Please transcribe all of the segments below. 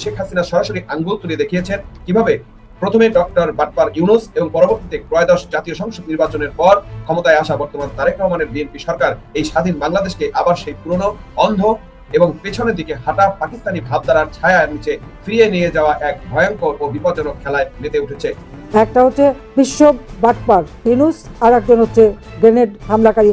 শেখ হাসিনা সরাসরি আঙ্গুল তুলে দেখিয়েছেন কিভাবে প্রথমে ডক্টর বাটপার ইউনূস এবং পরবর্তীতে ত্রয়োদশ জাতীয় সংসদ নির্বাচনের পর ক্ষমতায় আসা বর্তমান তারেক রহমানের বিএনপি সরকার এই স্বাধীন বাংলাদেশকে আবার সেই পুরনো অন্ধ এবং পেছনের দিকে হাঁটা পাকিস্তানি ভাবধারার ছায়ার নিচে ফিরিয়ে নিয়ে যাওয়া এক ভয়ঙ্কর ও বিপজ্জনক খেলায় মেতে উঠেছে। একটা হচ্ছে বিশ্ব বাটপার ইউনূস, আর একজন হচ্ছে গ্রেনেড হামলাকারী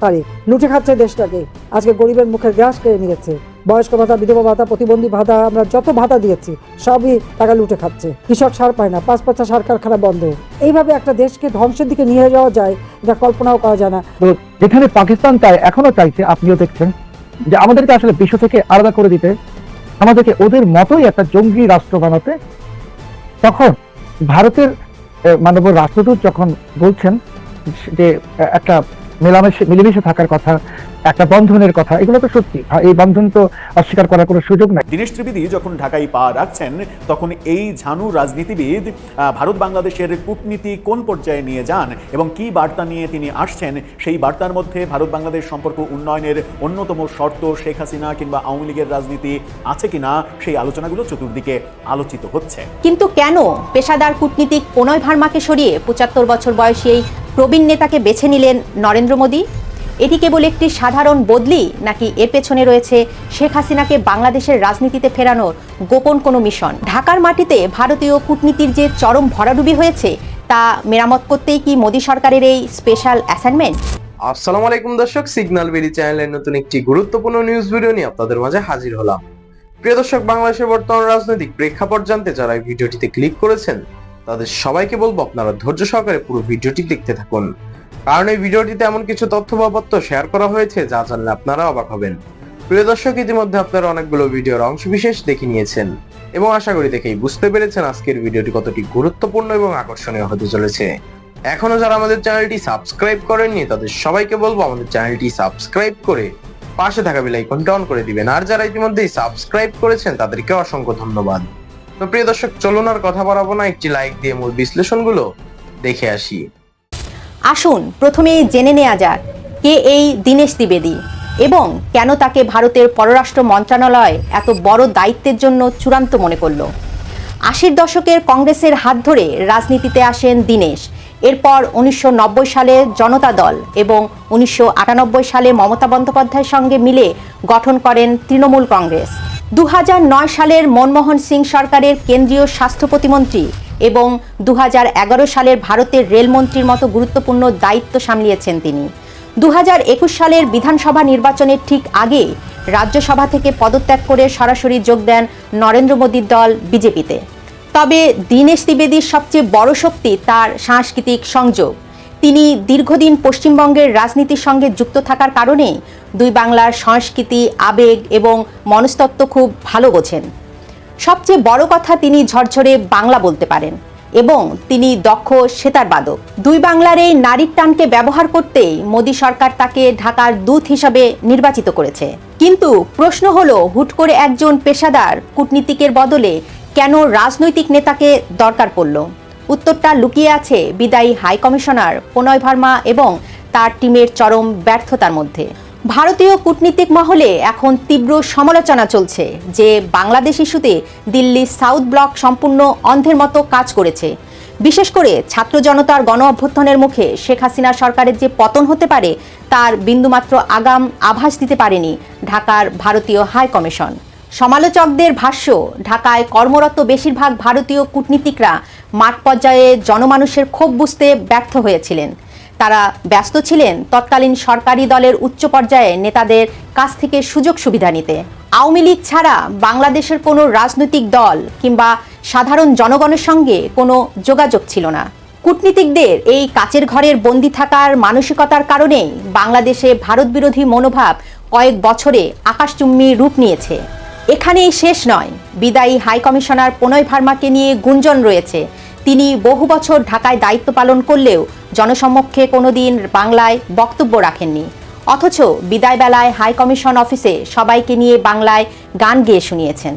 তারেক। লুটে খাচ্ছে দেশটাকে। আজকে গরিবের মুখের গ্রাস কেড়ে নিয়েছে। বয়স্ক ভাতা, বিধবা ভাতা, প্রতিবন্ধী ভাতা, আমরা যত ভাতা দিয়েছি সবই টাকা লুটে খাচ্ছে। কৃষক সার পায় না, 5 পয়সা সার কারখানা বন্ধ। এইভাবে একটা দেশকে ধ্বংসের দিকে নিয়ে যাওয়া যায়, এটা কল্পনাও করা যায় না। তো যেখানে পাকিস্তান চায়, এখনো চাইছে, আপনিও দেখছেন যে আমাদেরকে আসলে বিশ্ব থেকে আলাদা করে দিতে, আমাদেরকে ওদের মতোই একটা জঙ্গি রাষ্ট্র বানাতে। তখন ভারতের মাননীয় রাষ্ট্রদূত যখন বলছেন যে একটা মিলেমিশে থাকার কথা, একটা বন্ধনের কথা, এগুলো তো সত্যি। এই বন্ধন তো অস্বীকার করার কোনো সুযোগ নাই। দীনেশ ত্রিবেদী যখন ঢাকায় পা রাখছেন, তখন এই ঝানু রাজনীতিবিদ ভারত বাংলাদেশের কূটনীতি কোন পর্যায়ে নিয়ে যান এবং কি বার্তা নিয়ে তিনি আসছেন, সেই বার্তার মধ্যে ভারত বাংলাদেশ সম্পর্ক উন্নয়নের অন্যতম শর্ত শেখ হাসিনা কিংবা আওয়ামী লীগের রাজনীতি আছে কিনা, সেই আলোচনাগুলো চতুর্দিকে আলোচিত হচ্ছে। কিন্তু কেন পেশাদার কূটনীতিক প্রণয় ভার্মাকে সরিয়ে 75 বছর বয়সী এই প্রবীণ নেতাকে বেছে নিলেন নরেন্দ্র মোদী? এটি কেবল একটি সাধারণ বদলি, নাকি এর পেছনে রয়েছে শেখ হাসিনাকে বাংলাদেশের রাজনীতিতে ফেরানোর গোপন কোনো মিশন? ঢাকার মাটিতে ভারতীয় কূটনীতির যে চরম ভরাডুবি হয়েছে, তা মেরামত করতেই কি মোদী সরকারের এই স্পেশাল অ্যাসাইনমেন্ট? আসসালামু আলাইকুম দর্শক, সিগন্যাল বেরি চ্যানেলের নতুন একটি গুরুত্বপূর্ণ নিউজ ভিডিও নিয়ে আপনাদের মাঝে হাজির হলাম। প্রিয় দর্শক, বাংলাদেশের বর্তমান রাজনৈতিক প্রেক্ষাপট জানতে যারা এই ভিডিওটিতে ক্লিক করেছেন, তাদের সবাইকে বলবো আপনারা ধৈর্য সহকারে পুরো ভিডিওটি দেখতে থাকুন, কারণ এই ভিডিওটিতে এমন কিছু তথ্য বা তথ্য শেয়ার করা হয়েছে যা জানলে আপনারা অবাক হবেন। প্রিয় দর্শক, ইতিমধ্যে আপনারা অনেকগুলো ভিডিওর অংশবিশেষ দেখে নিয়েছেন এবং আশা করি দেখেই বুঝতে পেরেছেন আজকের ভিডিওটি কতটি গুরুত্বপূর্ণ এবং আকর্ষণীয় হতে চলেছে। এখনো যারা আমাদের চ্যানেলটি সাবস্ক্রাইব করেননি, তাদের সবাইকে বলবো আমাদের চ্যানেলটি সাবস্ক্রাইব করে পাশে থাকা বেল আইকনটি অন করে দিবেন, আর যারা ইতিমধ্যেই সাবস্ক্রাইব করেছেন তাদেরকে অসংখ্য ধন্যবাদ। তো প্রিয় দর্শক, চলুন আর কথা বাড়াবো না, একটি লাইক দিয়ে মূল বিশ্লেষণগুলো দেখে আসি। আসুন প্রথমে জেনে নেওয়া যাক কে এই দীনেশ ত্রিবেদী এবং কেন তাকে ভারতের পররাষ্ট্র মন্ত্রণালয় এত বড় দায়িত্বের জন্য চূড়ান্ত মনে করল। 80 দশকের কংগ্রেসের হাত ধরে রাজনীতিতে আসেন দীনেশ। এরপর 1990 সালে জনতা দল এবং 1998 সালে মমতা বন্দ্যোপাধ্যায়ের সঙ্গে মিলে গঠন করেন তৃণমূল কংগ্রেস। 2009 সালের মনমোহন সিং সরকারের কেন্দ্রীয় স্বাস্থ্য প্রতিমন্ত্রী এবং 2011 সালের ভারতের রেলমন্ত্রীর মতো গুরুত্বপূর্ণ দায়িত্ব সামলিয়েছেন তিনি। 2021 সালের বিধানসভা নির্বাচনের ঠিক আগে রাজ্যসভা থেকে পদত্যাগ করে সরাসরি যোগ দেন নরেন্দ্র মোদীর দল বিজেপিতে। তবে দীনেশ ত্রিবেদীর সবচেয়ে বড় শক্তি তার সাংস্কৃতিক সংযোগ। তিনি দীর্ঘদিন পশ্চিমবঙ্গের রাজনীতির সঙ্গে যুক্ত থাকার কারণে দুই বাংলার সংস্কৃতি, আবেগ এবং মনস্তত্ত্ব খুব ভালো বোঝেন। সবচেয়ে বড় কথা, তিনি ঝরঝরে বাংলা বলতে পারেন এবং তিনি দক্ষ সেতারবাদক। দুই বাংলার এই নারীর টানকে ব্যবহার করতেই মোদী সরকার তাকে ঢাকার দূত হিসাবে নির্বাচিত করেছে। কিন্তু প্রশ্ন হলো, হুট করে একজন পেশাদার কূটনীতিকের বদলে কেন রাজনৈতিক নেতাকে দরকার পড়ল? উত্তরটা লুকিয়ে আছে বিদায়ী হাই কমিশনার প্রণয় ভার্মা এবং তার টিমের চরম ব্যর্থতার মধ্যে। ভারতীয় কূটনীতিক মহলে এখন তীব্র সমালোচনা চলছে যে বাংলাদেশ ইস্যুতে দিল্লি সাউথ ব্লক সম্পূর্ণ অন্ধের মতো কাজ করেছে। বিশেষ করে ছাত্র জনতার গণ অভ্যুত্থানের মুখে শেখ হাসিনা সরকারের যে পতন হতে পারে তার বিন্দুমাত্র আগাম আভাস দিতে পারেনি ঢাকার ভারতীয় হাই কমিশন। সমালোচকদের ভাষ্য, ঢাকায় কর্মরত বেশিরভাগ ভারতীয় কূটনীতিকরা মাঠ পর্যায়ে জনমানুষের ক্ষোভ বুঝতে ব্যর্থ হয়েছিলেন। তারা ব্যস্ত ছিলেন তৎকালীন সরকারি দলের উচ্চ পর্যায়ে নেতাদের কাছ থেকে সুযোগ সুবিধা নিতে। আওয়ামী লীগ ছাড়া বাংলাদেশের কোনো রাজনৈতিক দল কিংবা সাধারণ জনগণের সঙ্গে কোনো যোগাযোগ ছিল না। কূটনীতিকদের এই কাচের ঘরের বন্দী থাকার মানসিকতার কারণেই বাংলাদেশে ভারত বিরোধী মনোভাব কয়েক বছরে আকাশচুম্বী রূপ নিয়েছে। এখানেই শেষ নয়, বিদায়ী হাই কমিশনার প্রণয় ভার্মাকে নিয়ে গুঞ্জন রয়েছে। তিনি বহু বছর ঢাকায় দায়িত্ব পালন করলেও জনসমক্ষে কোনোদিন বাংলায় বক্তব্য রাখেননি। অথচ বিদায় বেলায় হাই কমিশন অফিসে সবাইকে নিয়ে বাংলায় গান গেয়ে শুনিয়েছেন।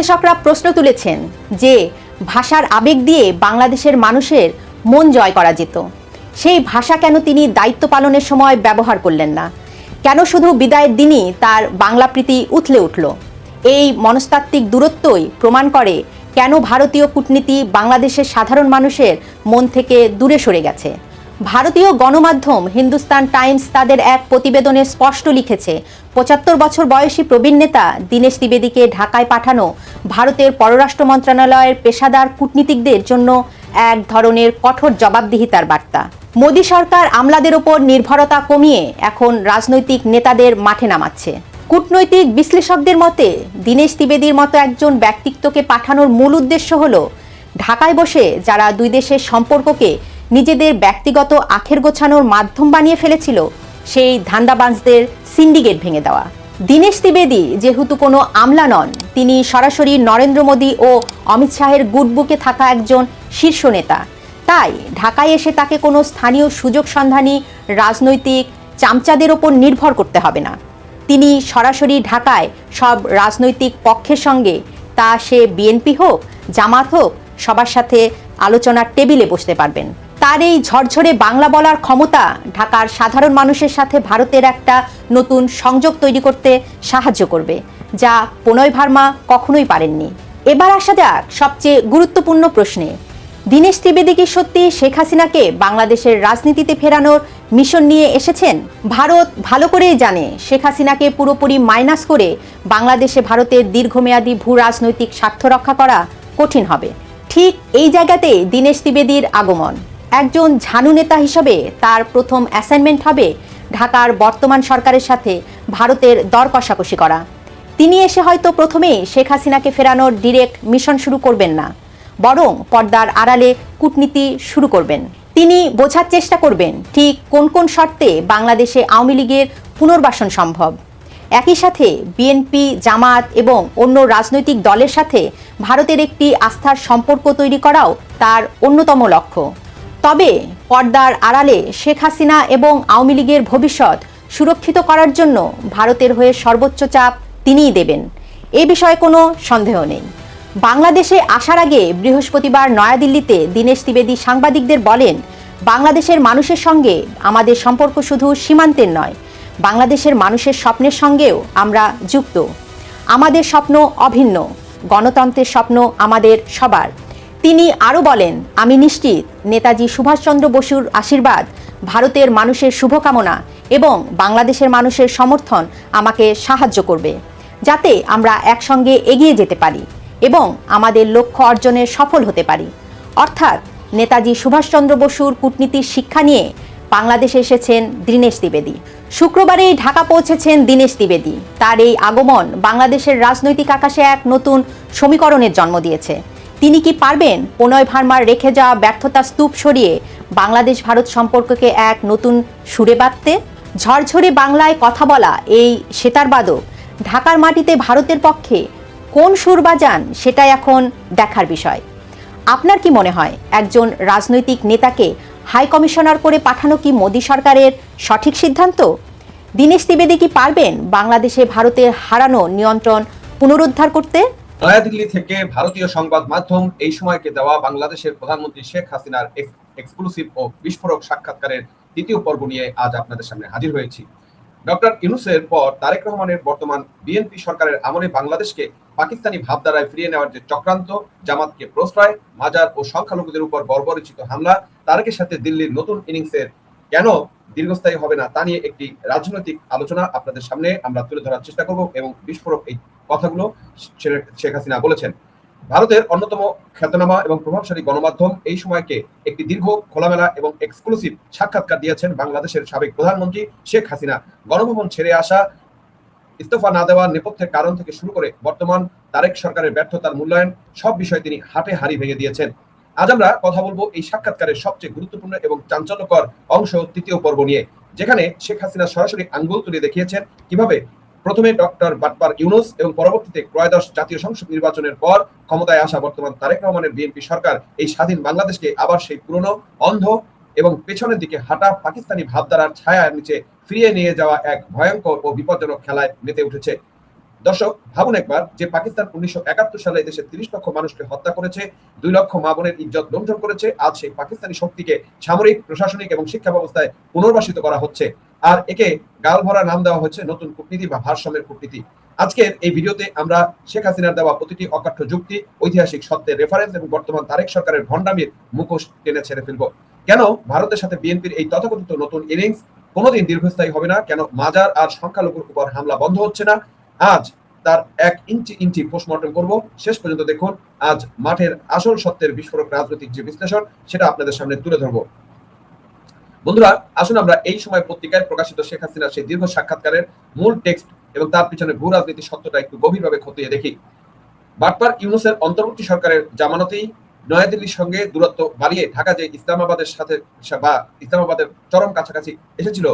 বিশ্লেষকরা প্রশ্ন তুলেছেন যে ভাষার আবেগ দিয়ে বাংলাদেশের মানুষের মন জয় করা যেত, সেই ভাষা কেন তিনি দায়িত্ব পালনের সময় ব্যবহার করলেন না? কেন শুধু বিদায়ের দিনই তার বাংলা প্রীতি উথলে উঠল? এই মনস্তাত্ত্বিক দূরত্বই প্রমাণ করে কেন ভারতীয় কূটনীতি বাংলাদেশের সাধারণ মানুষের মন থেকে দূরে সরে গেছে। ভারতীয় গণমাধ্যম হিন্দুস্তান টাইমস তাদের এক প্রতিবেদনে স্পষ্ট লিখেছে, ৭৫ বছর বয়সী প্রবীণ নেতা দীনেশ ত্রিবেদীকে ঢাকায় পাঠানো ভারতের পররাষ্ট্র মন্ত্রণালয়ের পেশাদার কূটনীতিকদের জন্য এক ধরনের কঠোর জবাবদিহিতার বার্তা। মোদী সরকার আমলাদের ওপর নির্ভরতা কমিয়ে এখন রাজনৈতিক নেতাদের মাঠে নামাচ্ছে। কূটনৈতিক বিশ্লেষকদের মতে দীনেশ ত্রিবেদীর মতো একজন ব্যক্তিত্বকে পাঠানোর মূল উদ্দেশ্য হল ঢাকায় বসে যারা দুই দেশের সম্পর্ককে নিজেদের ব্যক্তিগত আখের গোছানোর মাধ্যম বানিয়ে ফেলেছিল, সেই ধান্দাবাজদের সিন্ডিকেট ভেঙে দেওয়া। দীনেশ ত্রিবেদী যেহেতু কোনো আমলা নন, তিনি সরাসরি নরেন্দ্র মোদী ও অমিত শাহের গুডবুকে থাকা একজন শীর্ষ নেতা। তাই ঢাকায় এসে তাকে কোনো স্থানীয় সুযোগ সন্ধানী রাজনৈতিক চামচাদের ওপর নির্ভর করতে হবে না। তিনি সরাসরি ঢাকায় সব রাজনৈতিক পক্ষের সঙ্গে, তা সে বিএনপি হোক, জামাত হোক, সবার সাথে আলোচনার টেবিলে বসতে পারবেন। তার এই ঝরঝরে বাংলা বলার ক্ষমতা ঢাকার সাধারণ মানুষের সাথে ভারতের একটা নতুন সংযোগ তৈরি করতে সাহায্য করবে, যা প্রণয় ভার্মা কখনোই পারেননি। এবার আসা যাক সবচেয়ে গুরুত্বপূর্ণ প্রশ্নে। দীনেশ ত্রিবেদী কি সত্যি শেখ হাসিনাকে বাংলাদেশের রাজনীতিতে ফেরানোর মিশন নিয়ে এসেছেন? ভারত ভালো করেই জানে শেখ হাসিনাকে পুরোপুরি মাইনাস করে বাংলাদেশে ভারতের দীর্ঘমেয়াদী ভূ রাজনৈতিক স্বার্থ রক্ষা করা কঠিন হবে। ঠিক এই জায়গাতে দীনেশ ত্রিবেদীর আগমন। একজন ঝানু নেতা হিসেবে তার প্রথম অ্যাসাইনমেন্ট হবে ঢাকার বর্তমান সরকারের সাথে ভারতের দর কষাকষি করা। তিনি এসে হয়তো প্রথমেই শেখ হাসিনাকে ফেরানোর ডিরেক্ট মিশন শুরু করবেন না, বরং পর্দার আড়ালে কূটনীতি শুরু করবেন। তিনি বোঝার চেষ্টা করবেন ঠিক কোন কোন শর্তে বাংলাদেশে আওয়ামী লীগের পুনর্বাসন সম্ভব। একই সাথে বিএনপি, জামাত এবং অন্য রাজনৈতিক দলের সাথে ভারতের একটি আস্থার সম্পর্ক তৈরি করাও তার অন্যতম লক্ষ্য। তবে পর্দার আড়ালে শেখ হাসিনা এবং আওয়ামী লীগের ভবিষ্যৎ সুরক্ষিত করার জন্য ভারতের হয়ে সর্বোচ্চ চাপ তিনিই দেবেন, এ বিষয়ে কোনো সন্দেহ নেই। বাংলাদেশে আসার আগে বৃহস্পতিবার নয়াদিল্লিতে দীনেশ ত্রিবেদী সাংবাদিকদের বলেন, বাংলাদেশের মানুষের সঙ্গে আমাদের সম্পর্ক শুধু সীমান্তের নয়, বাংলাদেশের মানুষের স্বপ্নের সঙ্গেও আমরা যুক্ত। আমাদের স্বপ্ন অভিন্ন, গণতন্ত্রের স্বপ্ন আমাদের সবার। তিনি আরও বলেন, আমি নিশ্চিত নেতাজি সুভাষচন্দ্র বসুর আশীর্বাদ, ভারতের মানুষের শুভকামনা এবং বাংলাদেশের মানুষের সমর্থন আমাকে সাহায্য করবে, যাতে আমরা একসঙ্গে এগিয়ে যেতে পারি এবং আমাদের লক্ষ্য অর্জনে সফল হতে পারি। অর্থাৎ নেতাজি সুভাষচন্দ্র বসুর কূটনীতির শিক্ষা নিয়ে বাংলাদেশে এসেছেন দীনেশ ত্রিবেদী। শুক্রবারেই ঢাকা পৌঁছেছেন দীনেশ ত্রিবেদী। তার এই আগমন বাংলাদেশের রাজনৈতিক আকাশে এক নতুন সমীকরণের জন্ম দিয়েছে। তিনি কি পারবেন প্রণয় ভার্মার রেখে যাওয়া ব্যর্থতা স্তূপ সরিয়ে বাংলাদেশ ভারত সম্পর্ককে এক নতুন সুরে বাঁধতে? ঝরঝরে বাংলায় কথা বলা এই সেতারবাদক ঢাকার মাটিতে ভারতের পক্ষে কোন সুর বাজান, সেটাই এখন দেখার বিষয়। আপনার কি মনে হয় একজন রাজনৈতিক নেতাকে হাই কমিশনার করে পাঠানো কি মোদী সরকারের সঠিক সিদ্ধান্ত? দীনেশ ত্রিবেদী কি পারবেন বাংলাদেশে ভারতের হারানো নিয়ন্ত্রণ পুনরুদ্ধার করতে? নয়াদিল্লি থেকে ভারতীয় সংবাদ মাধ্যম এই সময়কে দেওয়া বাংলাদেশের প্রধানমন্ত্রী শেখ হাসিনার এক্সক্লুসিভ ও বিস্ফোরক সাক্ষাৎকারের দ্বিতীয় পর্ব নিয়ে আজ আপনাদের সামনে হাজির হয়েছি। ডক্টর ইউনূসের পর তারেক রহমানের বর্তমান বিএনপি সরকারের আমলে বাংলাদেশকে পাকিস্তানি ভাবধারায় ফিরিয়ে নেওয়ার যে চক্রান্ত, জামাতকে প্রশ্রয়, মাজার ও সংখ্যালঘুদের উপর বর্বরচিত হামলা, তারেকের সাথে দিল্লির নতুন ইনিংসের কেন দীর্ঘস্থায়ী হবে না, তা নিয়ে একটি রাজনৈতিক আলোচনা আপনাদের সামনে আমরা তুলে ধরার চেষ্টা করব এবং বিস্ফোরক এই কথাগুলো শেখ হাসিনা বলেছেন। ভারতের অন্যতম খ্যাতনামা এবং প্রভাবশালী গণমাধ্যম এই সময়কে একটি দীর্ঘ, খোলামেলা এবং এক্সক্লুসিভ সাক্ষাৎকার দিয়েছেন বাংলাদেশের সাবেক প্রধানমন্ত্রী শেখ হাসিনা। গণভবন ছেড়ে আসা, ইস্তফা না দেওয়ার নেপথ্যের কারণ থেকে শুরু করে বর্তমান তারেক সরকারের ব্যর্থতার মূল্যায়ন, সব বিষয়ে তিনি হাটে হাড়ি ভেঙে দিয়েছেন। আজ আমরা কথা বলবো এই সাক্ষাৎকারের সবচেয়ে গুরুত্বপূর্ণ এবং চাঞ্চল্যকর অংশ, তৃতীয় পর্ব নিয়ে, যেখানে শেখ হাসিনা সরাসরি আঙ্গুল তুলে দেখিয়েছেন কিভাবে প্রথমে ডক্টর বাটপার ইউনূস এবং পরবর্তীতে ত্রয়োদশ জাতীয় সংসদ নির্বাচনের পর ক্ষমতায় আসা বর্তমান তারেক রহমানের বিএনপি সরকার এই স্বাধীন বাংলাদেশকে আবার সেই পুরনো, অন্ধ এবং পেছনের দিকে হাঁটা পাকিস্তানি ভাবধারার ছায়ার নিচে ফিরিয়ে নিয়ে যাওয়া এক ভয়ঙ্কর ও বিপজ্জনক খেলায় মেতে উঠেছে। দর্শক ভাবুন একবার যে পাকিস্তান 1971 সালে দেশের 30 লক্ষ মানুষকে হত্যা করেছে, 2 লক্ষ মা বোনের ইজ্জত লুণ্ঠন করেছে, আজ সেই পাকিস্তানি শক্তিকে সামরিক, প্রশাসনিক এবং শিক্ষা ব্যবস্থায় পুনর্বাসিত করা হচ্ছে, আর একে গালভরা নাম দেওয়া হচ্ছে নতুন কূটনীতি বা ভারসাম্যের কূটনীতি। আজকের এই ভিডিওতে আমরা শেখ হাসিনার দেওয়া প্রতিটি অকাঠ্য যুক্তি, ঐতিহাসিক সত্যের রেফারেন্স এবং বর্তমান তারেক সরকারের ভণ্ডামির মুখোশ টেনে ছেড়ে ফেলব। কেন ভারতের সাথে বিএনপির এই তথাকথিত নতুন ইনিংস কোনোদিন দীর্ঘস্থায়ী হবে না, কেন মাজার আর সংখ্যালঘুর উপর হামলা বন্ধ হচ্ছে না, আজ তার 1 ইঞ্চি পোস্টমর্টম করব। শেষ পর্যন্ত দেখুন আজ মাঠের আসল সত্যের বিস্ফোরক রাজনৈতিক যে বিশ্লেষণ সেটা আপনাদের সামনে তুলে ধরবো। বন্ধুরা, আসুন আমরা এই সময় পত্রিকায় প্রকাশিত শেখ হাসিনার সেই দীর্ঘ সাক্ষাৎকারের মূল টেক্সট এবং তার পিছনে ভূ রাজনীতির সত্যটা একটু গভীরভাবে খতিয়ে দেখি। বাটপার ইউনূসের অন্তর্বর্তী সরকারের জামানতেই নয়াদিল্লির সঙ্গে দূরত্ব বাড়িয়ে ঢাকা যে ইসলামাবাদের সাথে বা ইসলামাবাদের চরম কাছাকাছি এসেছিল,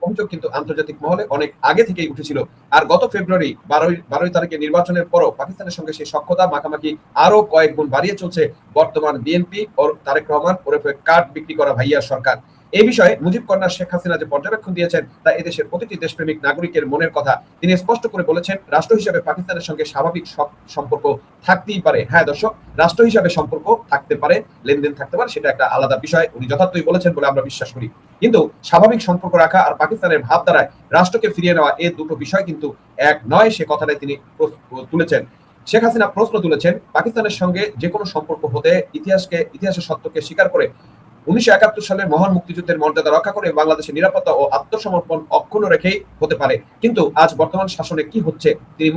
অভিযোগ কিন্তু আন্তর্জাতিক মহলে অনেক আগে থেকেই উঠেছিল। আর গত ফেব্রুয়ারি 12 তারিখে নির্বাচনের পরও পাকিস্তানের সঙ্গে সেই সখ্যতা মাখামাখি আরো কয়েক গুণ বাড়িয়ে চলছে বর্তমান বিএনপি ও তারেক রহমান ওরফে কার্ড বিক্রি করা ভাইয়া সরকার। এই বিষয়ে মুজিব কন্যা শেখ হাসিনা যে পর্যবেক্ষণ দিয়েছেন তা এদেশের প্রতিটি দেশপ্রেমিক নাগরিকের মনের কথা। তিনি স্পষ্ট করে বলেছেন, রাষ্ট্র হিসেবে পাকিস্তানের সঙ্গে স্বাভাবিক সম্পর্ক থাকতেই পারে। হ্যাঁ দর্শক, রাষ্ট্র হিসেবে সম্পর্ক থাকতে পারে, লেনদেন থাকতে পারে, সেটা একটা আলাদা বিষয়। উনি যথার্থই বলেছেন বলে আমরা বিশ্বাস করি। কিন্তু স্বাভাবিক সম্পর্ক রাখা আর পাকিস্তানের ভাবধারায় রাষ্ট্রকে ফিরিয়ে নেওয়া, এই দুটো বিষয় কিন্তু এক নয়। সে কথাটাই তিনি তুলেছেন। শেখ হাসিনা প্রশ্ন তুলেছেন, পাকিস্তানের সঙ্গে যে কোনো সম্পর্ক হতে ইতিহাসের সত্যকে স্বীকার করে 1971 সালের মহান মুক্তিযুদ্ধের মর্যাদা রক্ষা করে বাংলাদেশের নিরাপত্তা ও আত্মসমর্পণ অক্ষুণ্ণ রেখেই হতে পারে। কিন্তু আজ বর্তমান শাসনে কি হচ্ছে? তিনি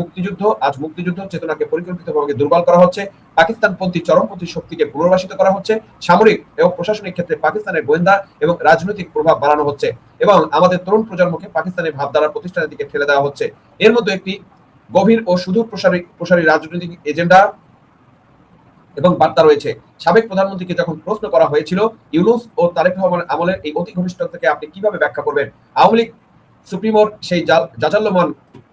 মুক্তিযুদ্ধ চেতনাকে পরিকল্পিতভাবে দুর্বল করা হচ্ছে, পাকিস্তানপন্থী চরমপন্থী শক্তিকে পুনর্বাসিত করা হচ্ছে, সামরিক এবং প্রশাসনিক ক্ষেত্রে পাকিস্তানের গোয়েন্দা এবং রাজনৈতিক প্রভাব বাড়ানো হচ্ছে এবং আমাদের তরুণ প্রজন্মকে পাকিস্তানের ভাবধারা প্রতিষ্ঠানের দিকে ঠেলে দেওয়া হচ্ছে। এর মধ্যে একটি গভীর ও সুদূর প্রসারী রাজনৈতিক এজেন্ডা এবং বার্তা রয়েছে। সাবেক প্রধানমন্ত্রীকে যখন প্রশ্ন করা হয়েছিল ইউনূস ও তারেক রহমান আমলের এই অতি ঘনিষ্ঠতাকে আপনি কিভাবে ব্যাখ্যা করবেন, আওয়ামী লীগ সুপ্রিমোর সেই জাজাল্যমান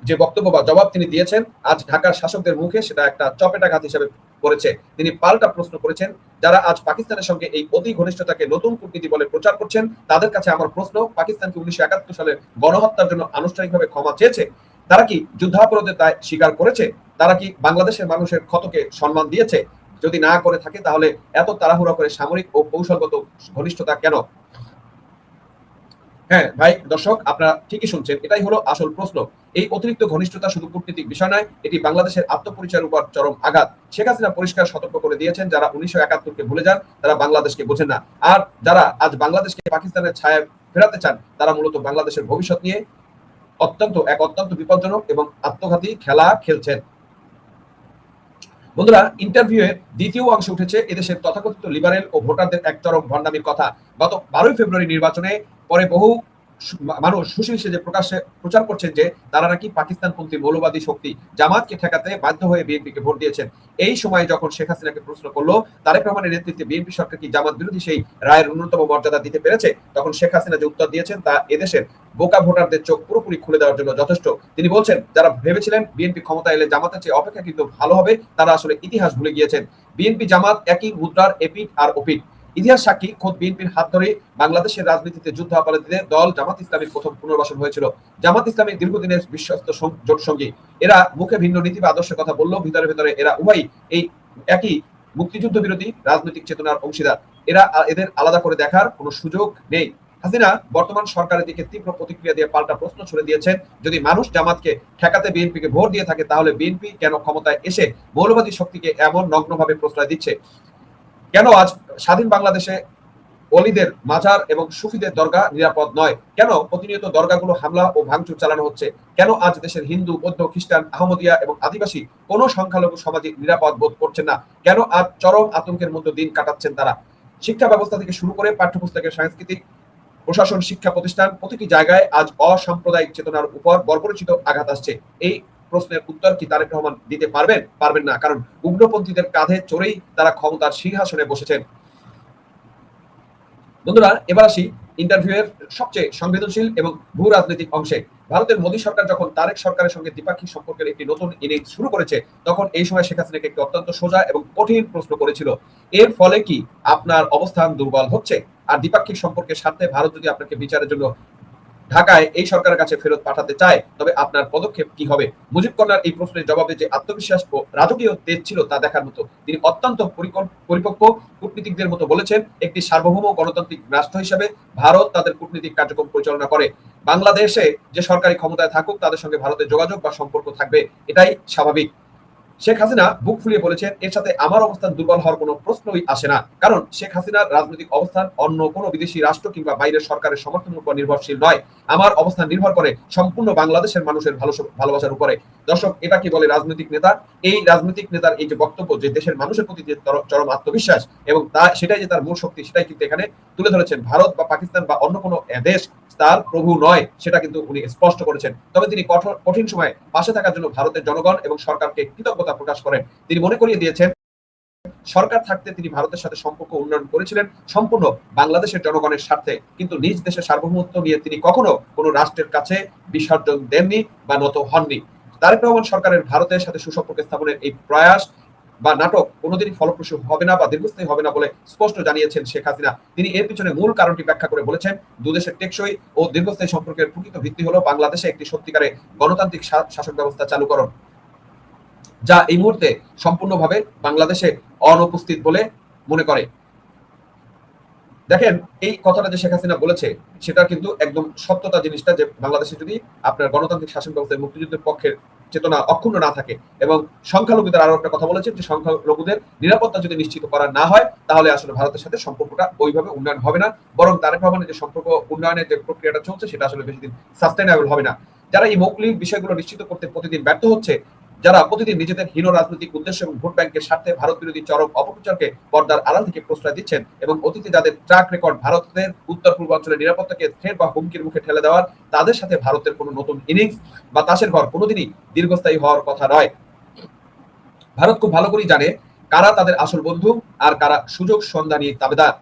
যে বক্তব্য বা জবাব তিনি দিয়েছেন, আজ ঢাকার শাসকদের মুখে সেটা একটা চপেটাঘাত হিসেবে পড়েছে। তিনি পাল্টা প্রশ্ন করেছেন, যারা আজ পাকিস্তানের সঙ্গে এই অতি ঘনিষ্ঠতাকে নতুন কূটনীতি বলে প্রচার করছেন, তাদের কাছে আমার প্রশ্ন, পাকিস্তানকে 1971 সালের গণহত্যার জন্য আনুষ্ঠানিকভাবে ক্ষমা চেয়েছে? তারা কি যুদ্ধাপরাধের দায় স্বীকার করেছে? তারা কি বাংলাদেশের মানুষের ক্ষতকে সম্মান দিয়েছে? যদি না করে থাকে তাহলে এত তাড়াহুড়া করে সামরিক ও কৌশলগত ঘনিষ্ঠতা কেন? হ্যাঁ ভাই দর্শক, আপনারা ঠিকই শুনছেন, এটাই হলো আসল প্রশ্ন। এই অতিরিক্ত ঘনিষ্ঠতা শুধু কূটনীতিক বিষয় নয়, এটি বাংলাদেশের আত্মপরিচয়ের উপর চরম আঘাত। শেখ হাসিনা পরিষ্কার সতর্ক করে দিয়েছেন, যারা 1971-কে ভুলে যান তারা বাংলাদেশকে বোঝেন না, আর যারা আজ বাংলাদেশকে পাকিস্তানের ছায়ায় ফেরাতে চান তারা মূলত বাংলাদেশের ভবিষ্যৎ নিয়ে অত্যন্ত বিপজ্জনক এবং আত্মঘাতী খেলা খেলছেন। বন্ধুরা, ইন্টারভিউয়ের দ্বিতীয় অংশে উঠেছে এদেশের তথাকথিত লিবারেল ও ভোটারদের এক চরম ভণ্ডামির কথা। গত 12 ফেব্রুয়ারি নির্বাচনে পরে বহু মানুষ সুশীল সেজে প্রচার করছেন যে তারা নাকি পাকিস্তানপন্থী মৌলবাদী শক্তি জামাতকে ঠেকাতে বাধ্য হয়ে বিএনপিকে ভোট দিয়েছেন। এই সময় যখন শেখ হাসিনাকে প্রশ্ন করলো তারেক রহমানের নেতৃত্বে বিএনপি সরকার কি জামাত বিরোধী সেই রায়ের ন্যূনতম মর্যাদা দিতে পেরেছে, তখন শেখ হাসিনা যে উত্তর দিয়েছেন তা এদেশের বোকা ভোটারদের চোখ পুরোপুরি খুলে দেওয়ার জন্য যথেষ্ট। তিনি বলছেন, যারা ভেবেছিলেন বিএনপি ক্ষমতা এলে জামাতের চেয়ে অপেক্ষাকৃত ভালো হবে, তারা আসলে ইতিহাস ভুলে গিয়েছেন। বিএনপি জামাত একই মুদ্রার এপিঠ আর ওপিঠ। ইতিহাস সাক্ষী, খোদ বিএনপির হাত ধরে বাংলাদেশের রাজনীতিতে যুদ্ধাপরাধীদের দল জামাত ইসলামীর প্রথম পুনর্বাসন হয়েছিল। জামাত ইসলামী দীর্ঘদিনের বিশ্বস্ত জোট সঙ্গী। এরা মুখে ভিন্ন নীতি বা আদর্শের কথা বললেও ভিতরে ভিতরে এরা উভয়ই এই একই মুক্তিযুদ্ধ বিরোধী রাজনৈতিক চেতনার অংশীদার। এদের আলাদা করে দেখার কোনো সুযোগ নেই। হাসিনা বর্তমান সরকারের দিকে তীব্র প্রতিক্রিয়া দিয়ে পাল্টা প্রশ্ন ছুড়ে দিয়েছেন, যদি মানুষ জামাতকে ঠেকাতে বিএনপিকে ভোট দিয়ে থাকে তাহলে বিএনপি কেন ক্ষমতায় এসে মৌলবাদী শক্তিকে এমন নগ্নভাবে প্রশ্রয় দিচ্ছে? কেন আজ স্বাধীন বাংলাদেশে অলিদের মাজার এবং সুফিদের দরগা নিরাপদ নয়? কেন প্রতিনিয়ত দরগাগুলো হামলা ও ভাঙচুর চালানো হচ্ছে? কেন আজ দেশের হিন্দু, বৌদ্ধ, খ্রিস্টান, আহমদিয়া এবং আদিবাসী কোনো সংখ্যালঘু সমাজে নিরাপদ বোধ করছেন না? কেন আজ চরম আতঙ্কের মধ্যে দিন কাটাচ্ছেন তারা? শিক্ষা ব্যবস্থা থেকে শুরু করে পাঠ্যপুস্তকের সাংস্কৃতিক, প্রশাসন, শিক্ষা প্রতিষ্ঠান প্রতিটি জায়গায় আজ অসাম্প্রদায়িক চেতনার উপর বর্বরচিত আঘাত আসছে। এই প্রশ্নের উত্তর কি তারেক রহমান দিতে পারবেন না, কারণ উগ্রপন্থীদের কাঁধে চড়েই তারা ক্ষমতার সিংহাসনে বসেছেন। বন্ধুরা, এবার আসি ইন্টারভিউয়ের সবচেয়ে সংবেদনশীল এবং ভূ রাজনৈতিক অংশে। ভারতের মোদী সরকার যখন তারেক সরকারের সঙ্গে দ্বিপাক্ষিক সম্পর্কের একটি নতুন ইনিংস শুরু করেছে, তখন এই সময় শেখ হাসিনাকে একটি অত্যন্ত সোজা এবং কঠিন প্রশ্ন করেছিল, এর ফলে কি আপনার অবস্থান দুর্বল হচ্ছে? আর দ্বিপাক্ষিক সম্পর্কের স্বার্থে ভারত যদি আপনাকে বিচারের জন্য ঢাকায় এই সরকারের কাছে ফেরত পাঠাতে চায়, তবে আপনার পদক্ষেপ কি হবে? মুজিব কন্যার এই প্রশ্নের জবাবে যে আত্মবিশ্বাস ও রাজকীয় তেজ ছিল তা দেখার মতো। তিনি অত্যন্ত পরিপক্ব কূটনীতিকদের মতো বলেছেন, একটি সার্বভৌম গণতান্ত্রিক রাষ্ট্র হিসেবে ভারত তাদের কূটনীতিক কার্যক্রম পরিচালনা করে। বাংলাদেশে যে সরকারি ক্ষমতায় থাকুক তাদের সঙ্গে ভারতের যোগাযোগ বা সম্পর্ক থাকবে, এটাই স্বাভাবিক। শেখ হাসিনা বুক ফুলিয়ে বলেছেন, এর সাথে আমার অবস্থান দুর্বল হওয়ার কোনো প্রশ্নই আসে না, কারণ শেখ হাসিনার রাজনৈতিক অবস্থান অন্য কোনো বিদেশি রাষ্ট্র কিংবা বাইরের সরকারের সমর্থনের উপর নির্ভরশীল নয়। আমার অবস্থান নির্ভর করে সম্পূর্ণ বাংলাদেশের মানুষের ভালোবাসার উপরে। দর্শক, এটা কি বলে রাজনৈতিক নেতা? এই রাজনৈতিক নেতার এই যে বক্তব্য, যে দেশের মানুষের প্রতি যে চরম আত্মবিশ্বাস এবং সেটাই যে তার মূল শক্তি, সেটাই কিন্তু এখানে তুলে ধরেছেন। ভারত বা পাকিস্তান বা অন্য কোনো দেশ তার প্রভু নয়, সেটা কিন্তু উনি স্পষ্ট করেছেন। তবে তিনি কঠিন সময়ে পাশে থাকার জন্য ভারতের জনগণ এবং সরকারকে কৃতজ্ঞতা প্রকাশ করেন। তিনি মনে করিয়ে দিয়েছেন, সরকার থাকতে তিনি ভারতের সাথে সম্পর্ক উন্নয়ন করেছিলেন সম্পূর্ণ বাংলাদেশের জনগণের স্বার্থে, কিন্তু নিজ দেশের সার্বভৌমত্ব নিয়ে তিনি কখনো কোনো রাষ্ট্রের কাছে বিসর্জন দেননি বা নত হননি। তারেক রহমান সরকারের ভারতের সাথে সুসম্পর্ক স্থাপনের এই প্রয়াস বা নাটক কোনোদিনই ফলপ্রসূ হবে না বা দীর্ঘস্থায়ী হবে না বলে স্পষ্ট জানিয়েছেন শেখ হাসিনা। তিনি এর পিছনে মূল কারণটি ব্যাখ্যা করে বলেছেন, দুদেশের টেকসই ও দীর্ঘস্থায়ী সম্পর্কের প্রকৃত ভিত্তি হলো বাংলাদেশে একটি সত্যিকারের গণতান্ত্রিক শাসন ব্যবস্থা চালুকরণ, যা এই মুহূর্তে সম্পূর্ণভাবে বাংলাদেশে অনুপস্থিত বলে মনে করে। দেখেন, এই কথাটা যে শেখ হাসিনা বলেছে সেটা কিন্তু একদম সত্যতা জিনিসটা, যে বাংলাদেশে যদি আপনার গণতান্ত্রিক শাসন ব্যবস্থায় মুক্তিযুদ্ধের পক্ষের চেতনা অক্ষুণ্ণ না থাকে, এবং সংখ্যালঘুদের আরো একটা কথা বলেছেন যে সংখ্যালঘুদের নিরাপত্তা যদি নিশ্চিত করা না হয় তাহলে আসলে ভারতের সাথে সম্পর্কটা ওইভাবে উন্নয়ন হবে না, বরং তারেক রহমানের যে সম্পর্ক উন্নয়নের যে প্রক্রিয়াটা চলছে সেটা আসলে বেশি দিন সাস্টেইনেবল হবে না। যারা এই মৌলিক বিষয়গুলো নিশ্চিত করতে প্রতিদিন ব্যর্থ হচ্ছে, যারা প্রতিদিন নিজেদের হীন রাজনৈতিক উদ্দেশ্য এবং ভোট ব্যাংকের স্বার্থে ভারত বিরোধী চরম অপপ্রচারকে পর্দার আড়াল থেকে প্রশ্রয় দিচ্ছেন, এবং অতীতে যাদের ট্র্যাক রেকর্ড ভারতের উত্তর পূর্বাঞ্চলের নিরাপত্তাকে থ্রেট বা হুমকির মুখে ঠেলে দেওয়ার, তাদের সাথে ভারতের কোনো নতুন ইনিংস বা তাসের ঘর কোনোদিনই দীর্ঘস্থায়ী হওয়ার কথা নয়। ভারত খুব ভালো করেই জানে কারা তাদের আসল বন্ধু আর কারা সুযোগ সন্ধানী তাবেদার।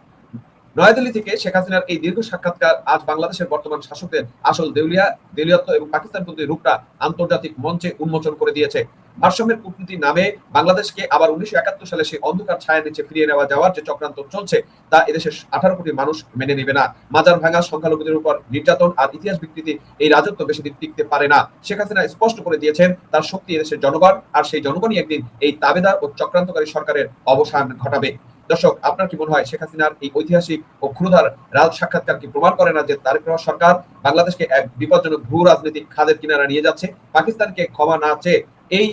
নয়াদিল্লি থেকে শেখ হাসিনার এই দীর্ঘ সাক্ষাৎকার আজ বাংলাদেশের বর্তমান শাসকদের আসল দেউলিয়াত্ব এবং পাকিস্তানপন্থী রূপটা আন্তর্জাতিক মঞ্চে উন্মোচন করে দিয়েছে। ভারসাম্যের কূটনীতির নামে বাংলাদেশকে আবার 1971 সালে সেই অন্ধকার ছায়া নিচে ফিরিয়ে নেওয়া যাওয়ার যে চক্রান্ত চলছে তা এদেশের 18 কোটি মানুষ মেনে নেবে না। মাজার ভাঙা, সংখ্যালঘুদের উপর নির্যাতন আর ইতিহাস বিকৃতি, এই রাজত্ব বেশি দিন টিকতে পারে না। শেখ হাসিনা স্পষ্ট করে দিয়েছেন তার শক্তি এদেশের জনগণ, আর সেই জনগণই একদিন এই তাবেদার ও চক্রান্তকারী সরকারের অবসান ঘটাবে। দর্শক, আপনার কি মনে হয় শেখ হাসিনার এই ঐতিহাসিক ও ক্ষুধার রাজ সাক্ষাৎকার কি প্রমাণ করে না যে তারেক রহমান সরকার বাংলাদেশকে এক বিপজ্জনক ভূ রাজনৈতিক খাদের কিনারা নিয়ে যাচ্ছে? পাকিস্তানকে ক্ষমা না চেয়ে এই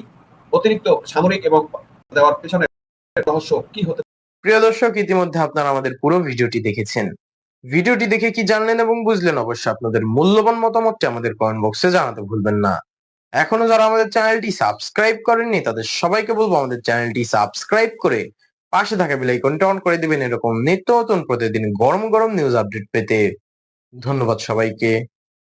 অতিরিক্ত সামরিক এবং দেওয়ার পেছনে রহস্য কি হতে? প্রিয় দর্শক, ইতিমধ্যে আপনারা আমাদের পুরো ভিডিওটি দেখেছেন। ভিডিওটি দেখে কি জানলেন এবং বুঝলেন, অবশ্যই আপনাদের মূল্যবান মতামতটি আমাদের কমেন্ট বক্সে জানাতে ভুলবেন না। এখনো যারা আমাদের চ্যানেলটি সাবস্ক্রাইব করেননি তাদের সবাইকে বলবো আমাদের চ্যানেলটি সাবস্ক্রাইব করে পাশে থাকা বেল আইকনটা অন করে দিবেন এরকম নিত্য নতুন প্রতিদিন গরম গরম নিউজ আপডেট পেতে। ধন্যবাদ সবাইকে।